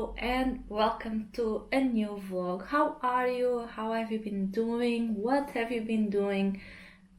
Hello and welcome to a new vlog. How are you? How have you been doing? What have you been doing?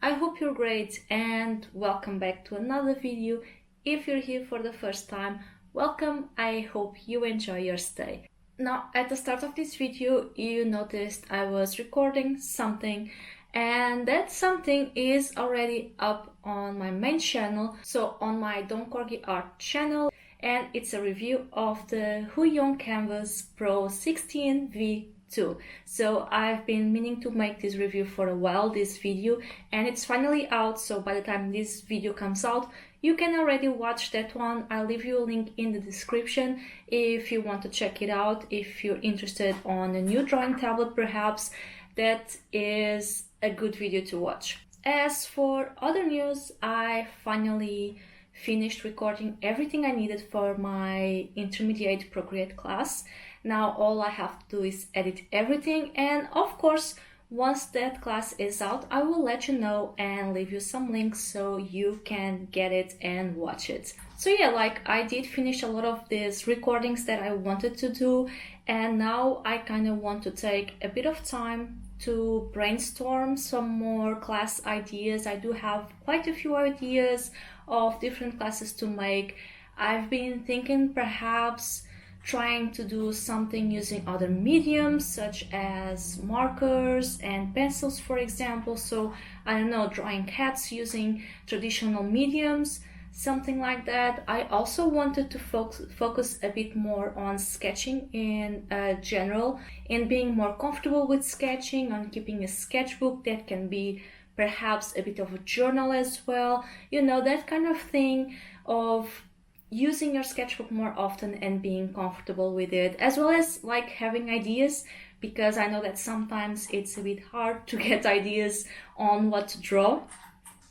I hope you're great and welcome back to another video. If you're here for the first time, welcome. I hope you enjoy your stay. Now, at the start of this video, you noticed I was recording something, and that something is already up on my main channel, so on my Don't Corgi Art channel, and it's a review of the Huion Canvas Pro 16V2. So I've been meaning to make this review for a while, this video, and it's finally out. So by the time this video comes out, you can already watch that one. I'll leave you a link in the description if you want to check it out. If you're interested on a new drawing tablet, perhaps, that is a good video to watch. As for other news, I finally finished recording everything I needed for my intermediate Procreate class. Now all I have to do is edit everything, and of course once that class is out I will let you know and leave you some links so you can get it and watch it. So yeah, like I did finish a lot of these recordings that I wanted to do, and now I kind of want to take a bit of time to brainstorm some more class ideas. I do have quite a few ideas of different classes to make. I've been thinking perhaps trying to do something using other mediums such as markers and pencils, for example. So I don't know, drawing cats using traditional mediums, something like that. I also wanted to focus a bit more on sketching in general, and being more comfortable with sketching, on keeping a sketchbook that can be perhaps a bit of a journal as well, you know, that kind of thing, of using your sketchbook more often and being comfortable with it, as well as like having ideas, because I know that sometimes it's a bit hard to get ideas on what to draw.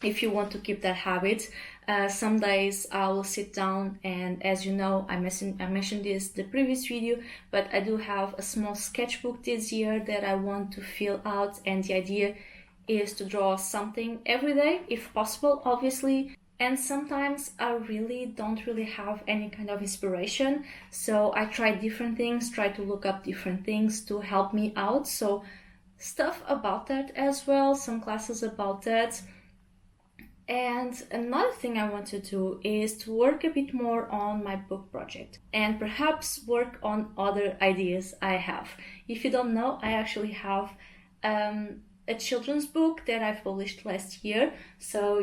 If you want to keep that habit, some days I will sit down, and as you know, I mentioned this the previous video, but I do have a small sketchbook this year that I want to fill out, and the idea is to draw something every day if possible, obviously. And sometimes I don't have any kind of inspiration, so I try different things, try to look up different things to help me out. So stuff about that as well, some classes about that. And another thing I want to do is to work a bit more on my book project and perhaps work on other ideas I have. If you don't know, I actually have a children's book that I've published last year. So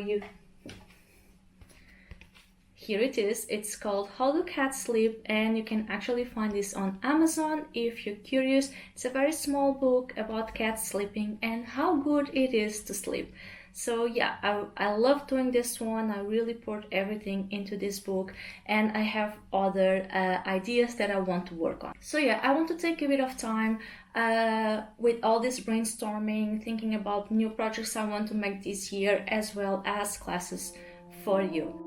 here it is. It's called How Do Cats Sleep, and you can actually find this on Amazon if you're curious. It's a very small book about cats sleeping and how good it is to sleep. So yeah, I love doing this one. I really poured everything into this book, and I have other ideas that I want to work on. So yeah, I want to take a bit of time with all this brainstorming, thinking about new projects I want to make this year, as well as classes for you.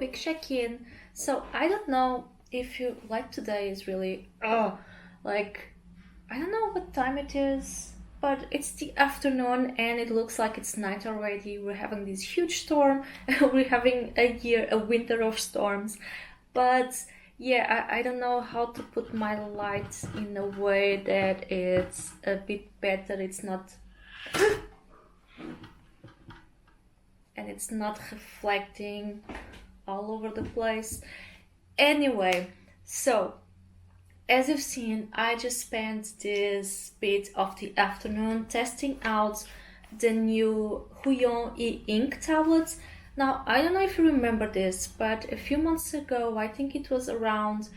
quick check-in. So I don't know if you like, today is really like, I don't know what time it is, but it's the afternoon and it looks like it's night already. We're having this huge storm. We're having a winter of storms. But yeah, I don't know how to put my lights in a way that it's a bit better. It's not and it's not reflecting all over the place. Anyway, so as you've seen, I just spent this bit of the afternoon testing out the new Huion Ink tablets. Now, I don't know if you remember this, but a few months ago, I think it was around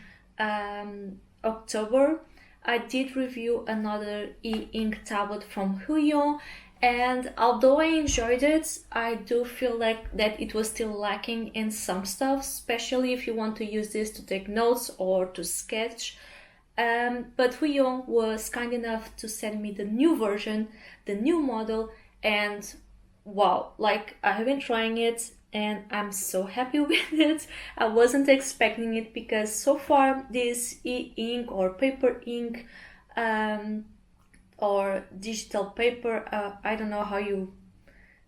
October, I did review another e-ink tablet from Huion, and although I enjoyed it, I do feel like that it was still lacking in some stuff, especially if you want to use this to take notes or to sketch. But Huion was kind enough to send me the new version, the new model, and wow, like I have been trying it and I'm so happy with it. I wasn't expecting it because so far this e-ink or paper ink or digital paper, I don't know how you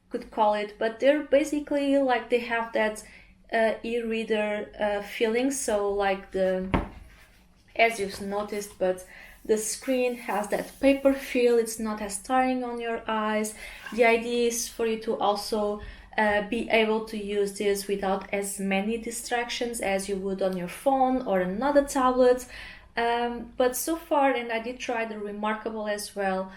could call it, but they're basically like they have that e-reader feeling. So like as you've noticed, but the screen has that paper feel. It's not as tiring on your eyes. The idea is for you to also be able to use this without as many distractions as you would on your phone or another tablet. But so far, and I did try the Remarkable as well,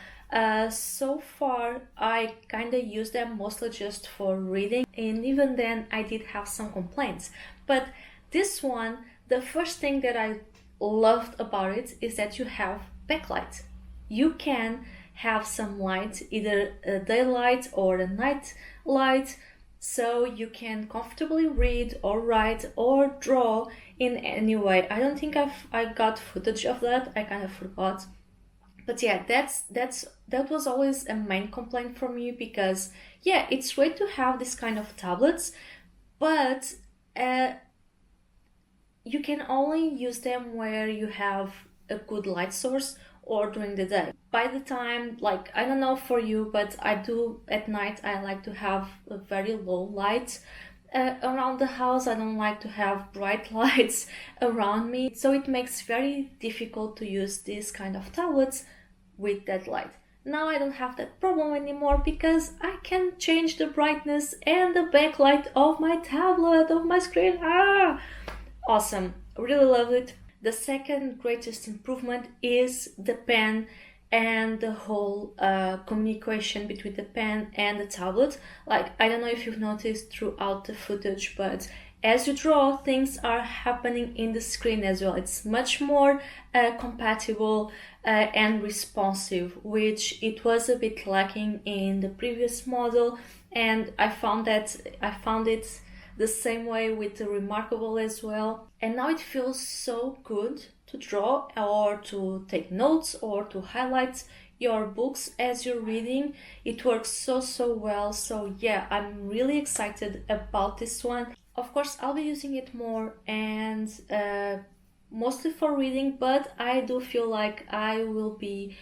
so far I kind of use them mostly just for reading, and even then I did have some complaints. But this one, the first thing that I loved about it is that you have backlight. You can have some light, either a daylight or a night light, so you can comfortably read or write or draw in any way. I don't think I got footage of that. I kind of forgot. But yeah, that was always a main complaint for me, because yeah, it's great to have this kind of tablets, but you can only use them where you have a good light source or during the day. By the time, like, I don't know for you, but I do at night, I like to have a very low light around the house. I don't like to have bright lights around me. So it makes very difficult to use these kind of tablets with that light. Now I don't have that problem anymore because I can change the brightness and the backlight of my tablet, of my screen. Awesome, really love it. The second greatest improvement is the pen and the whole communication between the pen and the tablet. Like, I don't know if you've noticed throughout the footage, but as you draw, things are happening in the screen as well. It's much more compatible and responsive, which it was a bit lacking in the previous model, and I found it the same way with the Remarkable as well. And now it feels so good to draw or to take notes or to highlight your books as you're reading. It works so well. So yeah, I'm really excited about this one. Of course, I'll be using it more and mostly for reading, but I do feel like I will be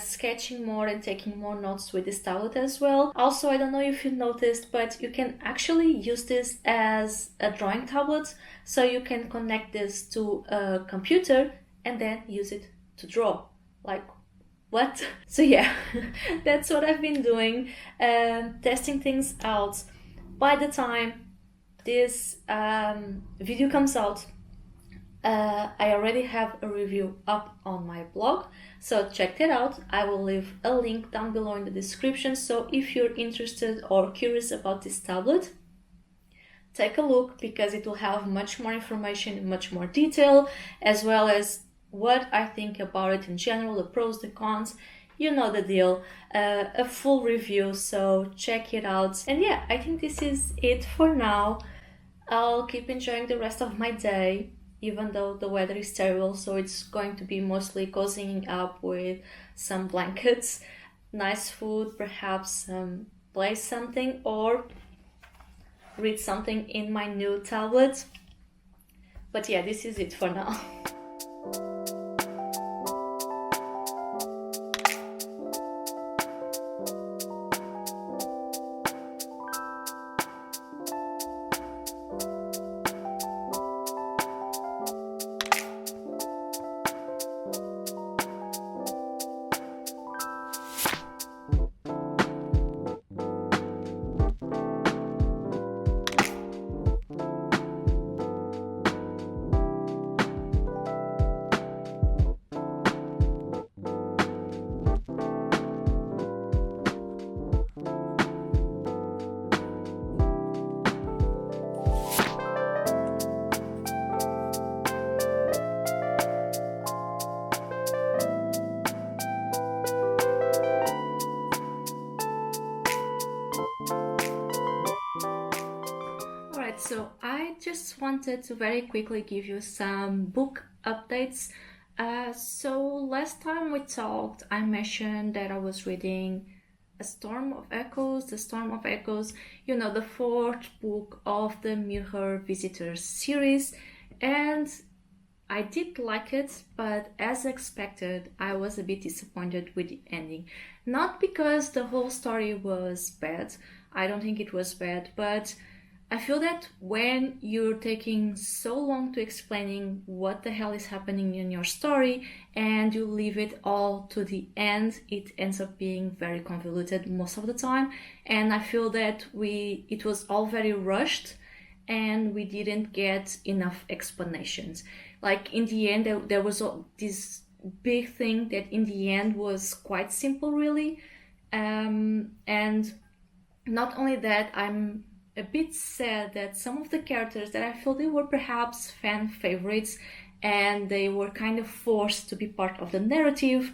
sketching more and taking more notes with this tablet as well. Also, I don't know if you noticed, but you can actually use this as a drawing tablet, so you can connect this to a computer and then use it to draw. Like, what? So yeah, that's what I've been doing, testing things out. By the time this video comes out, I already have a review up on my blog, so check that out. I will leave a link down below in the description, so if you're interested or curious about this tablet, take a look, because it will have much more information in much more detail, as well as what I think about it in general, the pros, the cons, you know the deal, a full review, so check it out. And yeah, I think this is it for now. I'll keep enjoying the rest of my day, even though the weather is terrible, so it's going to be mostly cozying up with some blankets, nice food, perhaps play something, or read something in my new tablet. But yeah, this is it for now. Alright, so I just wanted to very quickly give you some book updates. So last time we talked, I mentioned that I was reading The Storm of Echoes, you know, the fourth book of the Mirror Visitors series, and I did like it, but as expected, I was a bit disappointed with the ending. Not because the whole story was bad, I don't think it was bad, but I feel that when you're taking so long to explaining what the hell is happening in your story and you leave it all to the end, it ends up being very convoluted most of the time. And I feel that it was all very rushed and we didn't get enough explanations. Like in the end, there was this big thing that in the end was quite simple, really. And not only that, I'm a bit sad that some of the characters that I feel they were perhaps fan favorites and they were kind of forced to be part of the narrative.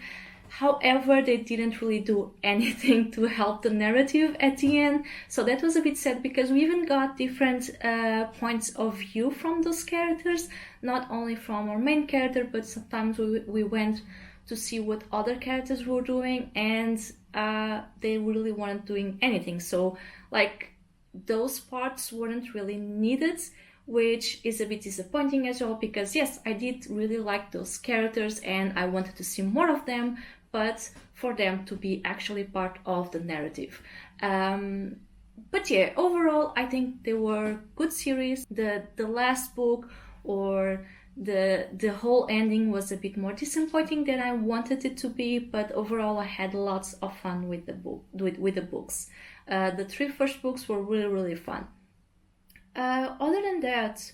However, they didn't really do anything to help the narrative at the end. So that was a bit sad because we even got different points of view from those characters, not only from our main character, but sometimes we went to see what other characters were doing and they really weren't doing anything. So like those parts weren't really needed, which is a bit disappointing as well because yes, I did really like those characters and I wanted to see more of them, but for them to be actually part of the narrative. But yeah, overall I think they were good series. The last book or the whole ending was a bit more disappointing than I wanted it to be, but overall I had lots of fun with the books. The three first books were really fun. Other than that,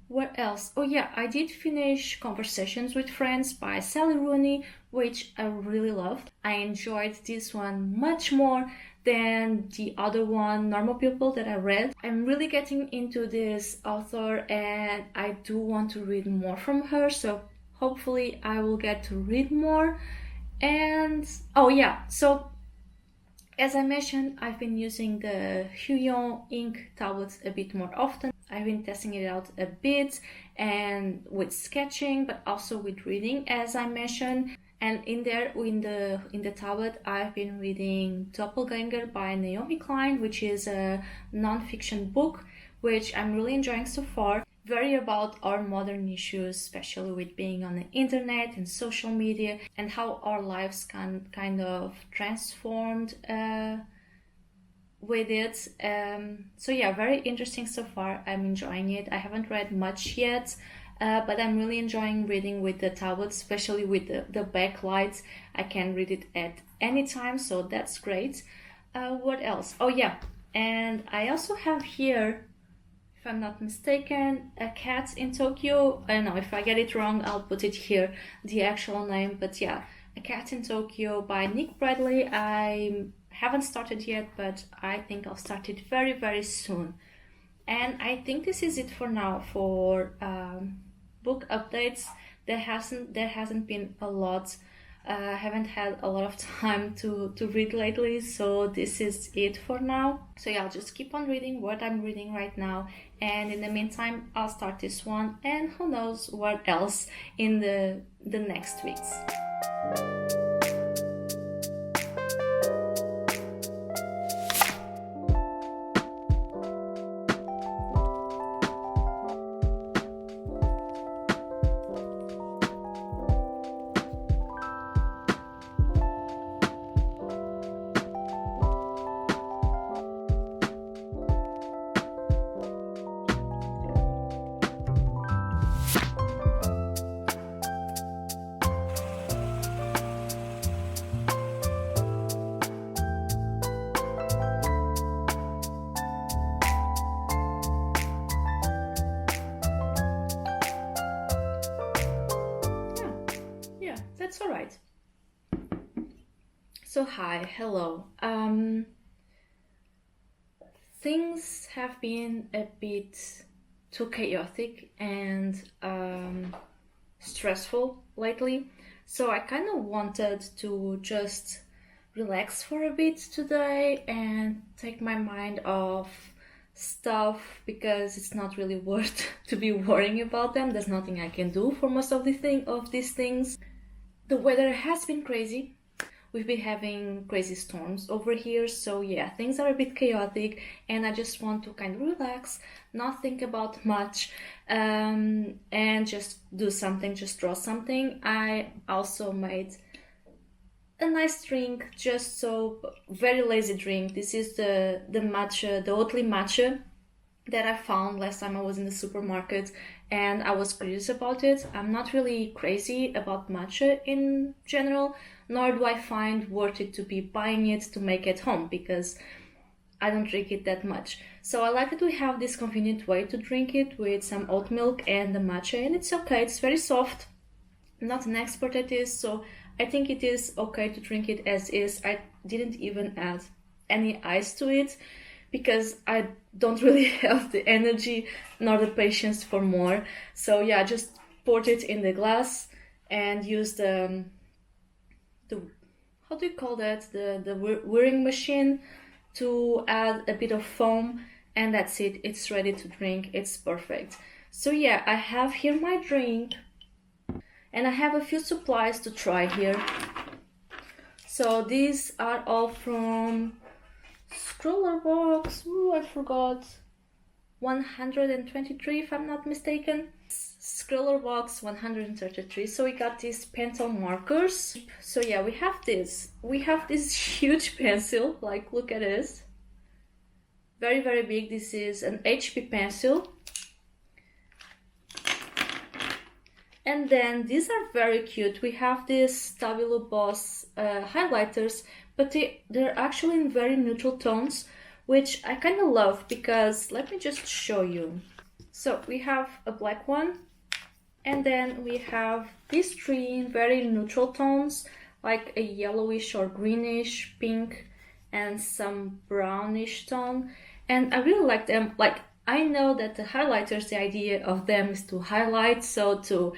what else? Oh yeah, I did finish Conversations with Friends by Sally Rooney, which I really loved. I enjoyed this one much more than the other one, Normal People, that I read. I'm really getting into this author and I do want to read more from her, so hopefully I will get to read more. And oh yeah, so as I mentioned, I've been using the Huion Ink tablets a bit more often. I've been testing it out a bit and with sketching, but also with reading, as I mentioned. And in the tablet, I've been reading Doppelganger by Naomi Klein, which is a non-fiction book, which I'm really enjoying so far. Very about our modern issues, especially with being on the internet and social media and how our lives can kind of transformed with it. So yeah, very interesting so far. I'm enjoying it. I haven't read much yet, but I'm really enjoying reading with the tablet, especially with the backlights. I can read it at any time, so that's great. What else? Oh yeah, and I also have here, if I'm not mistaken, A Cat in Tokyo. I don't know, if I get it wrong, I'll put it here, the actual name. But yeah, A Cat in Tokyo by Nick Bradley. I haven't started yet, but I think I'll start it very soon. And I think this is it for now for book updates. There hasn't been a lot. I haven't had a lot of time to read lately, so this is it for now. So yeah, I'll just keep on reading what I'm reading right now, and in the meantime I'll start this one and who knows what else in the next weeks. right. So hi, hello. Things have been a bit too chaotic and stressful lately, so I kind of wanted to just relax for a bit today and take my mind off stuff because it's not really worth to be worrying about them. There's nothing I can do for most of these things. The weather has been crazy. We've been having crazy storms over here, so yeah, things are a bit chaotic, and I just want to kind of relax, not think about much, and just do something, just draw something. I also made a nice drink, just so very lazy drink. This is the matcha, the Oatly matcha that I found last time I was in the supermarket, and I was curious about it. I'm not really crazy about matcha in general, nor do I find worth it to be buying it to make at home because I don't drink it that much. So I like that we have this convenient way to drink it with some oat milk and the matcha, and it's okay. It's very soft. I'm not an expert at this, so I think it is okay to drink it as is. I didn't even add any ice to it because I don't really have the energy nor the patience for more. So yeah, just poured it in the glass and used the how do you call that, the whirring machine to add a bit of foam, and that's it. It's ready to drink. It's perfect. So yeah, I have here my drink, and I have a few supplies to try here. So these are all from Scroller Box. Ooh, I forgot. 123 if I'm not mistaken. Scroller Box 133. So we got these pencil markers. So yeah, we have this. We have this huge pencil. Like, look at this. Very, very big. This is an HP pencil. And then these are very cute. We have these Stabilo Boss highlighters, but they're actually in very neutral tones, which I kind of love because let me just show you. So we have a black one, and then we have these three very neutral tones, like a yellowish or greenish, pink, and some brownish tone. And I really like them. Like, I know that the highlighters, the idea of them is to highlight, so to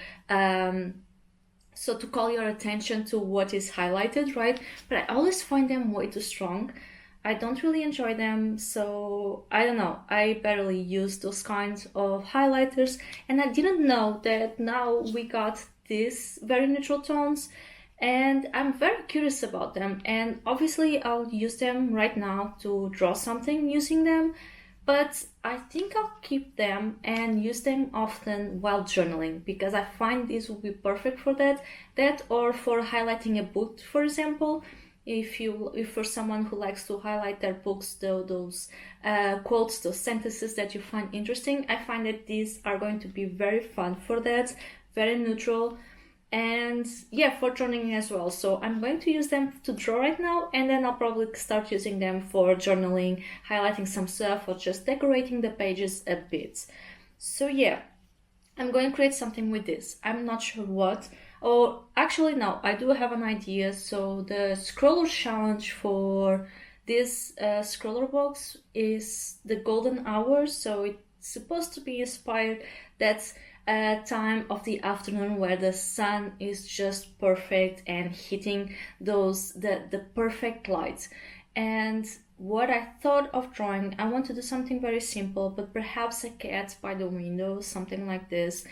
call your attention to what is highlighted, right? But I always find them way too strong. I don't really enjoy them, so I don't know. I barely use those kinds of highlighters, and I didn't know that now we got these very neutral tones, and I'm very curious about them. And obviously, I'll use them right now to draw something using them. But I think I'll keep them and use them often while journaling because I find this will be perfect for that. That or for highlighting a book, for example. If for someone who likes to highlight their books, those quotes, those sentences that you find interesting, I find that these are going to be very fun for that, very neutral. And yeah, for journaling as well. So I'm going to use them to draw right now, and then I'll probably start using them for journaling, highlighting some stuff, or just decorating the pages a bit. So yeah, I'm going to create something with this. I'm not sure what. Or actually, no, I do have an idea. So the scroller challenge for this scroller box is the golden hour. So it's supposed to be inspired. That's a time of the afternoon where the sun is just perfect and hitting the perfect light. And what I thought of drawing, I want to do something very simple, but perhaps a cat by the window, something like this.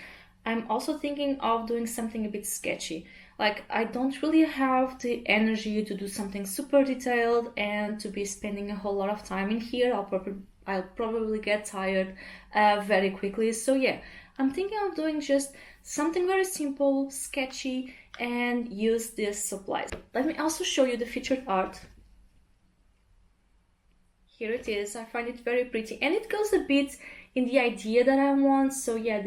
I'm also thinking of doing something a bit sketchy. Like, I don't really have the energy to do something super detailed and to be spending a whole lot of time in here. I'll probably get tired very quickly. So yeah, I'm thinking of doing just something very simple, sketchy, and use these supplies. Let me also show you the featured art. Here it is. I find it very pretty, and it goes a bit in the idea that I want. So yeah,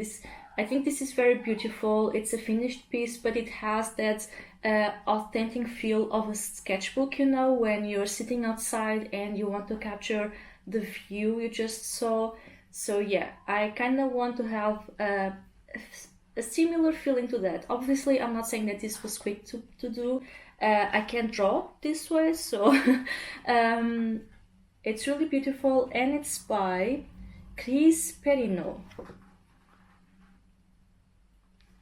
I think this is very beautiful. It's a finished piece, but it has that authentic feel of a sketchbook, you know, when you're sitting outside and you want to capture the view you just saw. So yeah, I kind of want to have a similar feeling to that. Obviously, I'm not saying that this was quick to do. I can't draw this way, so it's really beautiful, and it's by Chris Perino.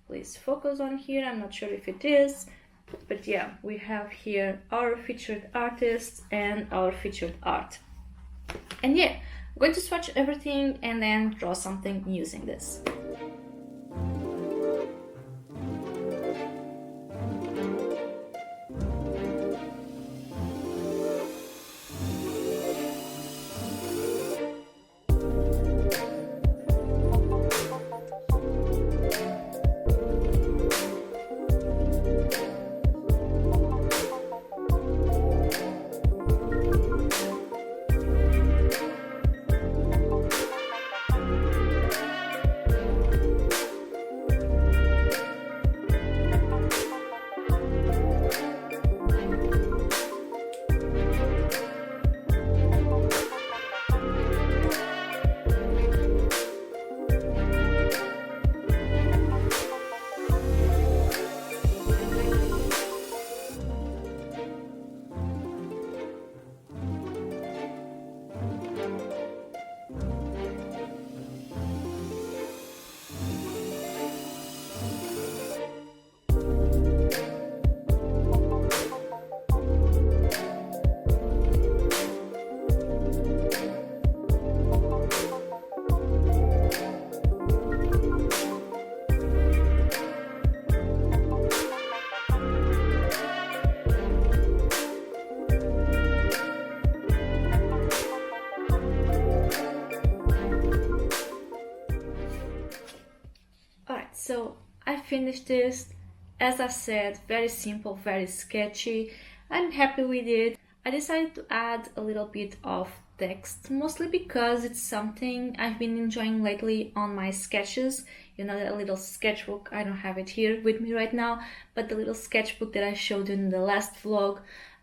Please focus on here. I'm not sure if it is, but yeah, we have here our featured artist and our featured art. And yeah, I'm going to swatch everything and then draw something using this. Alright, so I finished this. As I said, very simple, very sketchy. I'm happy with it. I decided to add a little bit of text, mostly because it's something I've been enjoying lately on my sketches. You know, that little sketchbook, I don't have it here with me right now, but the little sketchbook that I showed you in the last vlog.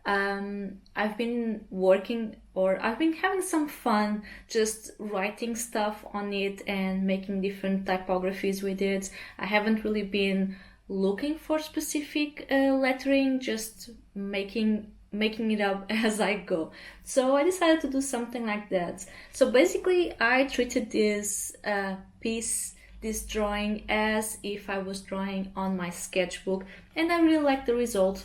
I've been having some fun just writing stuff on it and making different typographies with it. I haven't really been looking for specific lettering, just making it up as I go. So I decided to do something like that. So basically I treated this this drawing as if I was drawing on my sketchbook, and I really like the result.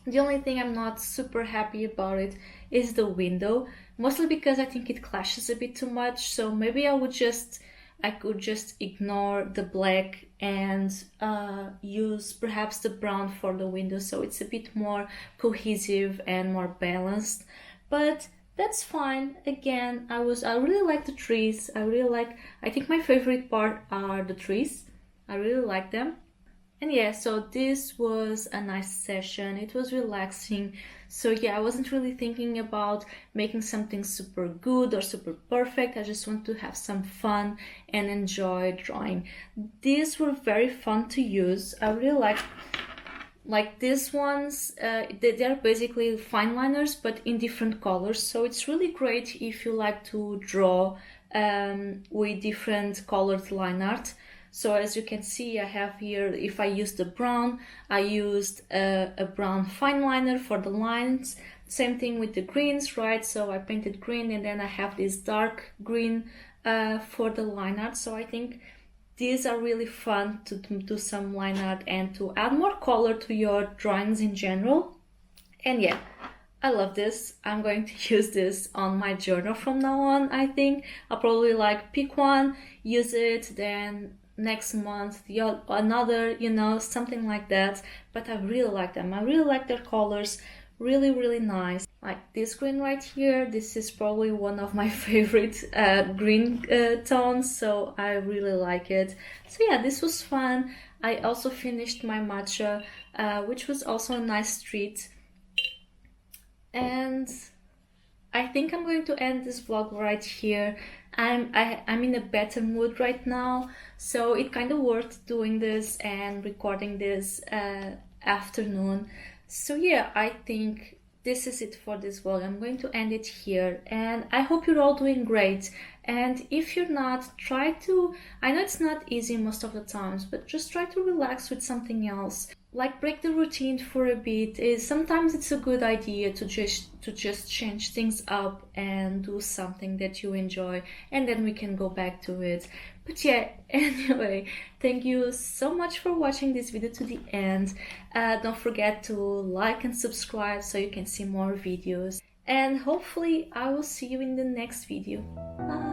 The only thing I'm not super happy about it is the window, mostly because I think it clashes a bit too much. So maybe I could just ignore the black and use perhaps the brown for the window, so it's a bit more cohesive and more balanced. But that's fine. Again, I really like the trees. I think my favorite part are the trees. I really like them. And yeah, so this was a nice session. It was relaxing. So yeah, I wasn't really thinking about making something super good or super perfect. I just want to have some fun and enjoy drawing. These were very fun to use. I really like these ones. They're basically fine liners, but in different colors. So it's really great if you like to draw with different colored line art. So as you can see, I have here, if I use the brown, I used a brown fine liner for the lines. Same thing with the greens, right? So I painted green, and then I have this dark green for the line art. So I think these are really fun to do some line art and to add more color to your drawings in general. And yeah, I love this. I'm going to use this on my journal from now on, I think. I'll probably pick one, use it, then next month another, you know, something like that. But I really like them. I really like their colors. Really, really nice. Like this green right here, this is probably one of my favorite green tones, so I really like it. So yeah, this was fun. I also finished my matcha, which was also a nice treat. And I think I'm going to end this vlog right here. I'm in a better mood right now, so it kind of worth doing this and recording this afternoon. So yeah, I think this is it for this vlog. I'm going to end it here, and I hope you're all doing great. And if you're not, try to, I know it's not easy most of the times, but just try to relax with something else. Like break the routine for a bit. Sometimes it's a good idea to just change things up and do something that you enjoy, and then we can go back to it. But yeah, anyway, thank you so much for watching this video to the end. Don't forget to like and subscribe so you can see more videos. And hopefully I will see you in the next video. Bye!